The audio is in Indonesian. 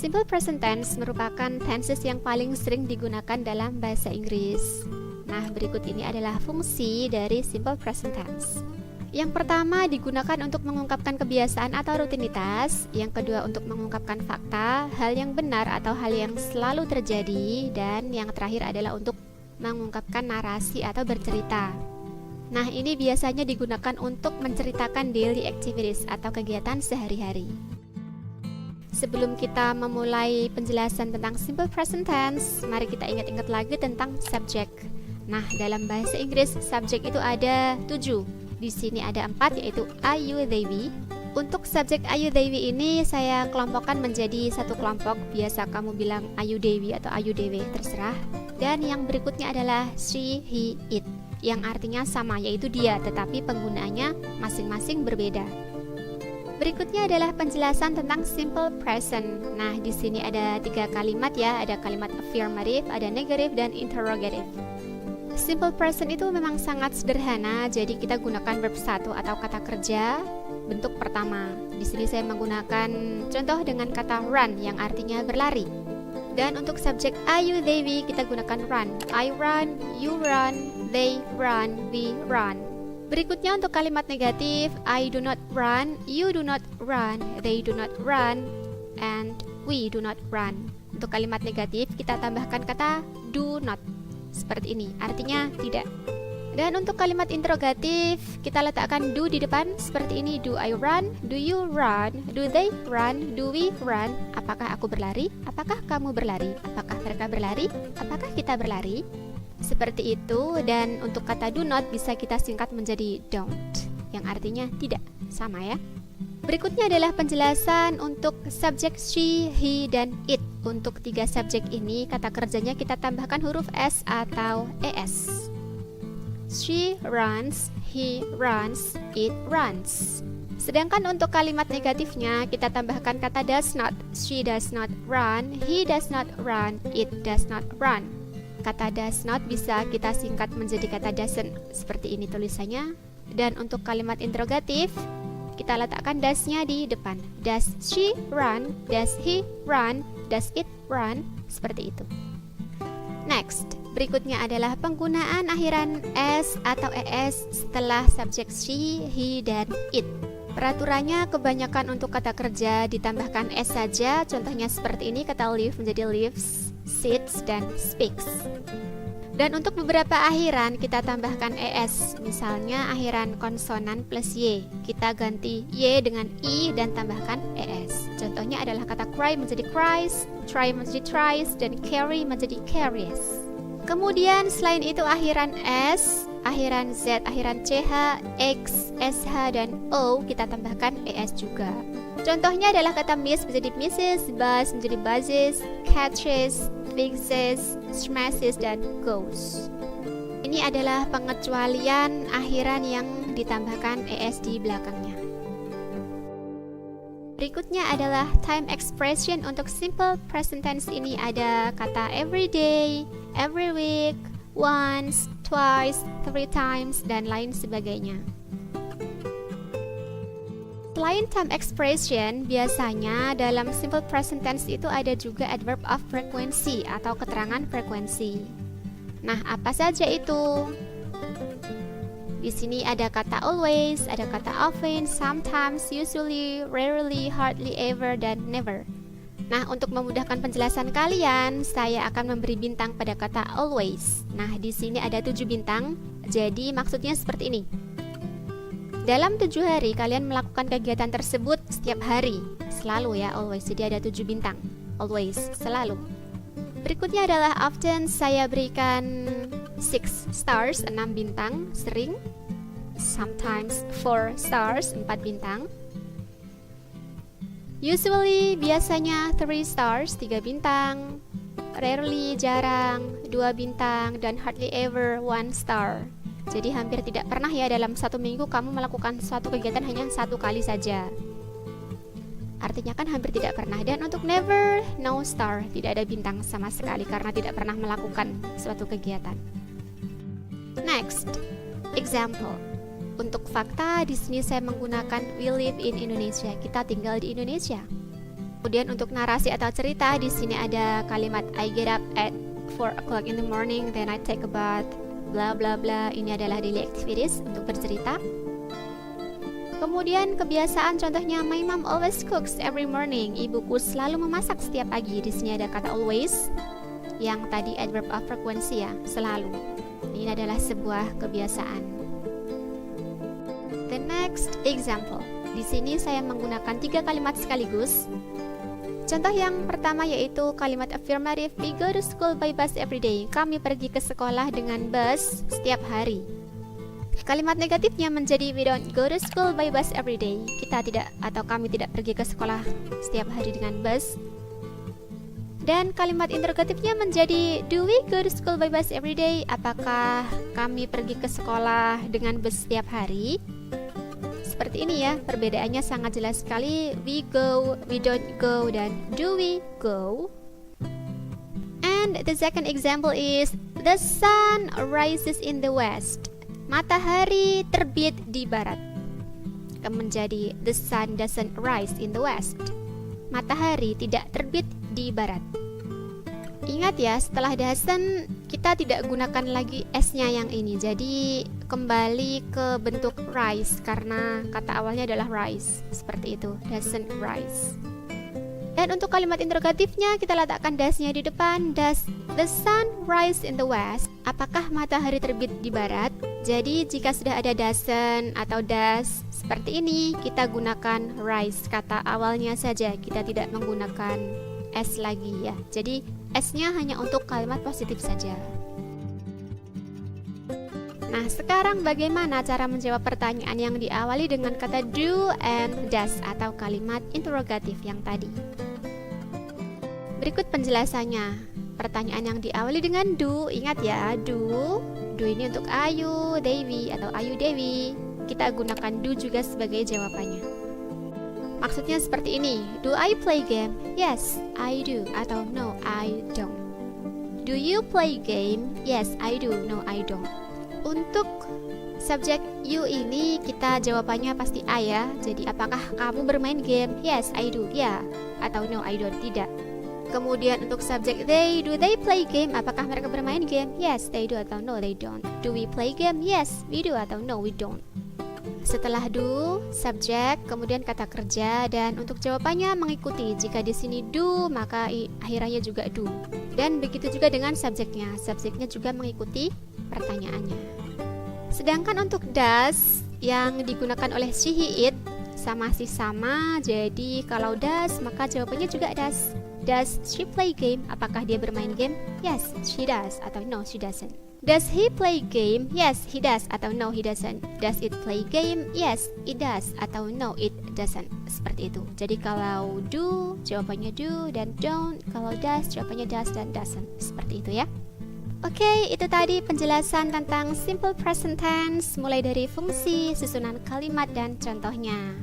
Simple present tense merupakan tenses yang paling sering digunakan dalam bahasa Inggris. Nah, berikut ini adalah fungsi dari simple present tense. Yang pertama digunakan untuk mengungkapkan kebiasaan atau rutinitas. Yang kedua untuk mengungkapkan fakta, hal yang benar atau hal yang selalu terjadi. Dan yang terakhir adalah untuk mengungkapkan narasi atau bercerita. Nah, ini biasanya digunakan untuk menceritakan daily activities atau kegiatan sehari-hari. Sebelum kita memulai penjelasan tentang simple present tense, mari kita ingat-ingat lagi tentang subjek. Nah, dalam bahasa Inggris, subjek itu ada 7. Di sini ada 4, yaitu I, you, they, we. Untuk subjek I, you, they, we ini saya kelompokkan menjadi satu kelompok. Biasa kamu bilang I, you, they, we atau I, you, they, we, terserah. Dan yang berikutnya adalah she, he, it, yang artinya sama, yaitu dia, tetapi penggunaannya masing-masing berbeda. Berikutnya adalah penjelasan tentang simple present. Nah, di sini ada 3 kalimat ya, ada kalimat affirmative, ada negative, dan interrogative. Simple present itu memang sangat sederhana, jadi kita gunakan verb 1 atau kata kerja bentuk pertama. Di sini saya menggunakan contoh dengan kata run yang artinya berlari. Dan untuk subjek I, you, they, we kita gunakan run. I run, you run, they run, we run. Berikutnya untuk kalimat negatif, I do not run, you do not run, they do not run, and we do not run. Untuk kalimat negatif kita tambahkan kata do not. Seperti ini, artinya tidak. Dan untuk kalimat interrogatif kita letakkan do di depan seperti ini. Do I run? Do you run? Do they run? Do we run? Apakah aku berlari? Apakah kamu berlari? Apakah mereka berlari? Apakah kita berlari? Seperti itu. Dan untuk kata do not bisa kita singkat menjadi don't, yang artinya tidak, sama ya. Berikutnya adalah penjelasan untuk subjek she, he, dan it. Untuk 3 subjek ini kata kerjanya kita tambahkan huruf s atau es. She runs, he runs, it runs. Sedangkan untuk kalimat negatifnya kita tambahkan kata does not. She does not run, he does not run, it does not run. Kata does not bisa kita singkat menjadi kata doesn't, seperti ini tulisannya. Dan untuk kalimat interrogatif kita letakkan does-nya di depan. Does she run? Does he run? Does it run? Seperti itu. Next, berikutnya adalah penggunaan akhiran s atau es setelah subjek she, he, dan it. Peraturannya kebanyakan untuk kata kerja ditambahkan s saja. Contohnya seperti ini, kata live menjadi lives, sits, dan speaks. Dan untuk beberapa akhiran kita tambahkan es. Misalnya akhiran konsonan plus y, kita ganti y dengan i dan tambahkan es. Contohnya adalah kata cry menjadi cries, try menjadi tries, dan carry menjadi carries. Kemudian selain itu akhiran s, akhiran z, akhiran ch, x, sh, dan o kita tambahkan es juga. Contohnya adalah kata miss menjadi misses, buzz menjadi buzzes, catches, fixes, smashes, dan goes. Ini adalah pengecualian akhiran yang ditambahkan es di belakangnya. Berikutnya adalah time expression. Untuk simple present tense ini ada kata every day, every week, once, twice, 3 times, dan lain sebagainya. Selain time expression, biasanya dalam simple present tense itu ada juga adverb of frequency atau keterangan frekuensi. Nah, apa saja itu? Di sini ada kata always, ada kata often, sometimes, usually, rarely, hardly ever, dan never. Nah, untuk memudahkan penjelasan kalian, saya akan memberi bintang pada kata always. Nah, di sini ada 7 bintang, jadi maksudnya seperti ini. Dalam 7 hari kalian melakukan kegiatan tersebut setiap hari. Selalu ya, always. Jadi ada 7 bintang. Always, selalu. Berikutnya adalah often. Saya berikan 6 stars, 6 bintang, sering. Sometimes 4 stars, 4 bintang. Usually, biasanya 3 stars, 3 bintang. Rarely, jarang, 2 bintang. Dan hardly ever, 1 star. Jadi hampir tidak pernah ya dalam 1 minggu kamu melakukan suatu kegiatan hanya 1 kali saja. Artinya kan hampir tidak pernah. Dan untuk never, no star, tidak ada bintang sama sekali karena tidak pernah melakukan suatu kegiatan. Next, example. Untuk fakta di sini saya menggunakan we live in Indonesia. Kita tinggal di Indonesia. Kemudian untuk narasi atau cerita, di sini ada kalimat I get up at 4 o'clock in the morning, then I take a bath, bla bla bla. Ini adalah daily activities untuk bercerita. Kemudian kebiasaan, contohnya my mom always cooks every morning. Ibuku selalu memasak setiap pagi. Di sini ada kata always, yang tadi adverb of frequency ya, selalu. Ini adalah sebuah kebiasaan. The next example. Di sini saya menggunakan 3 kalimat sekaligus. Contoh yang pertama yaitu kalimat affirmative, we go to school by bus every day. Kami pergi ke sekolah dengan bus setiap hari. Kalimat negatifnya menjadi we don't go to school by bus every day. Kita tidak atau kami tidak pergi ke sekolah setiap hari dengan bus. Dan kalimat interrogatifnya menjadi do we go to school by bus every day? Apakah kami pergi ke sekolah dengan bus setiap hari? Seperti ini ya, perbedaannya sangat jelas sekali. We go, we don't go, dan do we go. And the second example is the sun rises in the west. Matahari terbit di barat. Akan menjadi the sun doesn't rise in the west. Matahari tidak terbit di barat. Ingat ya, setelah doesn't kita tidak gunakan lagi s-nya yang ini. Jadi kembali ke bentuk rise karena kata awalnya adalah rise. Seperti itu, doesn't rise. Dan untuk kalimat interrogatifnya kita letakkan does-nya di depan. Does the sun rise in the west? Apakah matahari terbit di barat? Jadi jika sudah ada doesn't atau does seperti ini, kita gunakan rise kata awalnya saja. Kita tidak menggunakan s lagi ya. Jadi s-nya hanya untuk kalimat positif saja. Nah, sekarang bagaimana cara menjawab pertanyaan yang diawali dengan kata do and does atau kalimat interrogatif yang tadi? Berikut penjelasannya. Pertanyaan yang diawali dengan do, ingat ya, do ini untuk Ayu Dewi atau Ayu Dewi. Kita gunakan do juga sebagai jawabannya. Maksudnya seperti ini, do I play game? Yes, I do. Atau no, I don't. Do you play game? Yes, I do. No, I don't. Untuk subjek you ini kita jawabannya pasti A ya. Jadi apakah kamu bermain game? Yes, I do. Ya. Atau no, I don't. Tidak. Kemudian untuk subjek they, do they play game? Apakah mereka bermain game? Yes, they do. Atau no, they don't. Do we play game? Yes, we do. Atau no, we don't. Setelah do, subjek, kemudian kata kerja, dan untuk jawabannya mengikuti. Jika di sini do, maka akhirannya juga do. Dan begitu juga dengan subjeknya. Subjeknya juga mengikuti pertanyaannya. Sedangkan untuk does yang digunakan oleh she, he, it masih sama. Jadi kalau does maka jawabannya juga does. Does she play game? Apakah dia bermain game? Yes, she does. Atau no, she doesn't. Does he play game? Yes, he does. Atau no, he doesn't. Does it play game? Yes, it does. Atau no, it doesn't. Seperti itu. Jadi kalau do, jawabannya do, dan don't. Kalau does, jawabannya does dan doesn't. Seperti itu ya. Oke, itu tadi penjelasan tentang simple present tense, mulai dari fungsi, susunan kalimat, dan contohnya.